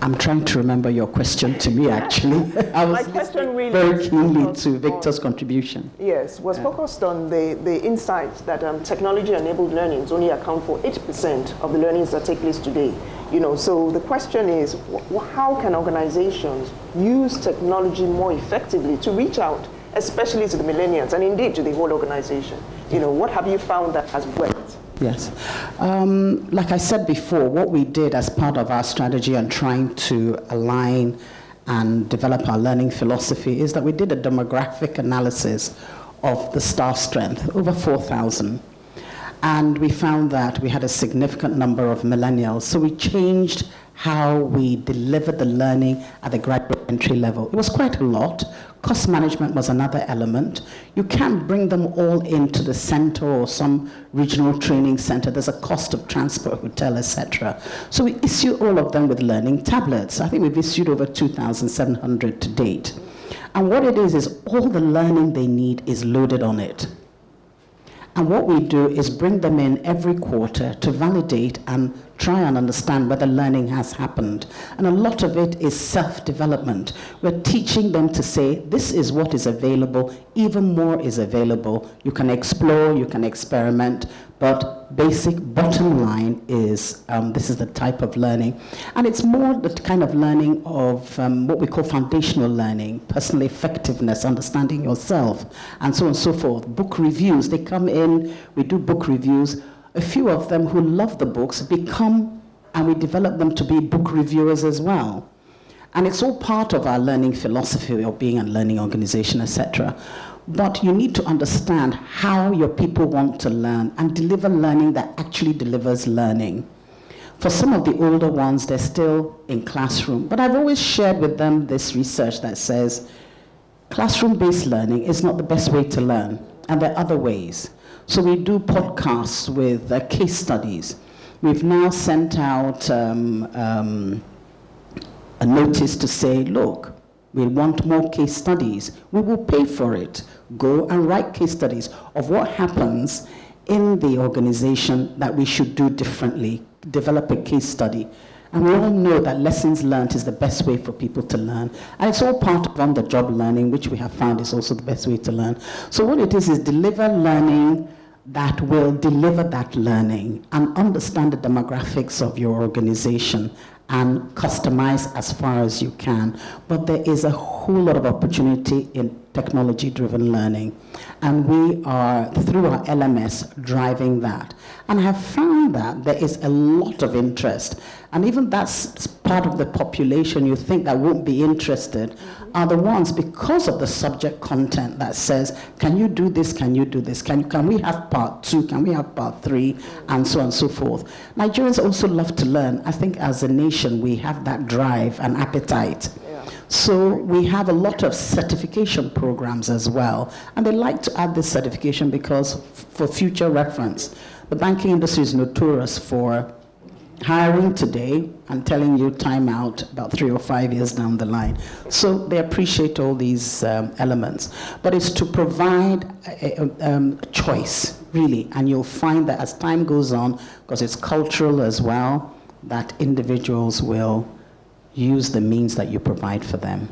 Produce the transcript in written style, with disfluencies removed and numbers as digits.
I'm trying to remember your question to me, actually. I was very keenly to Victor's contribution. Yes, was focused on the insight that technology-enabled learnings only account for 8% of the learnings that take place today. So the question is, how can organizations use technology more effectively to reach out, especially to the millennials, and indeed to the whole organization? What have you found that has worked? Yes. Like I said before, what we did as part of our strategy and trying to align and develop our learning philosophy is that we did a demographic analysis of the staff strength, over 4,000. And we found that we had a significant number of millennials. So we changed how we delivered the learning at the graduate entry level. It was quite a lot. Cost management was another element. You can't bring them all into the center or some regional training center. There's a cost of transport, hotel, etc. So we issue all of them with learning tablets. I think we've issued over 2,700 to date. And what it is all the learning they need is loaded on it. And what we do is bring them in every quarter to validate and try and understand whether learning has happened. And a lot of it is self-development. We're teaching them to say, this is what is available, even more is available. You can explore, you can experiment, but basic bottom line is this is the type of learning. And it's more the kind of learning of what we call foundational learning, personal effectiveness, understanding yourself, and so on and so forth. Book reviews, they come in, we do book reviews. A few of them who love the books become, and we develop them to be book reviewers as well. And it's all part of our learning philosophy of being a learning organization, etc. But you need to understand how your people want to learn and deliver learning that actually delivers learning. For some of the older ones, they're still in classroom. But I've always shared with them this research that says classroom-based learning is not the best way to learn, and there are other ways. So we do podcasts with case studies. We've now sent out a notice to say, look, we want more case studies. We will pay for it. Go and write case studies of what happens in the organization that we should do differently. Develop a case study. And we all know that lessons learned is the best way for people to learn. And it's all part of on-the-job learning, which we have found is also the best way to learn. So what it is deliver learning that will deliver that learning and understand the demographics of your organization and customize as far as you can. But there is a whole lot of opportunity in technology-driven learning. And we are, through our LMS, driving that. And I have found that there is a lot of interest. And even that's part of the population you think that won't be interested are the ones, because of the subject content that says, can you do this, can you do this, can we have part 2, can we have part 3, and so on and so forth. Nigerians also love to learn. I think as a nation we have that drive and appetite. So we have a lot of certification programs as well. And they like to add this certification because for future reference. The banking industry is notorious for hiring today and telling you time out about 3 or 5 years down the line. So they appreciate all these elements. But it's to provide a choice, really. And you'll find that as time goes on, because it's cultural as well, that individuals will use the means that you provide for them.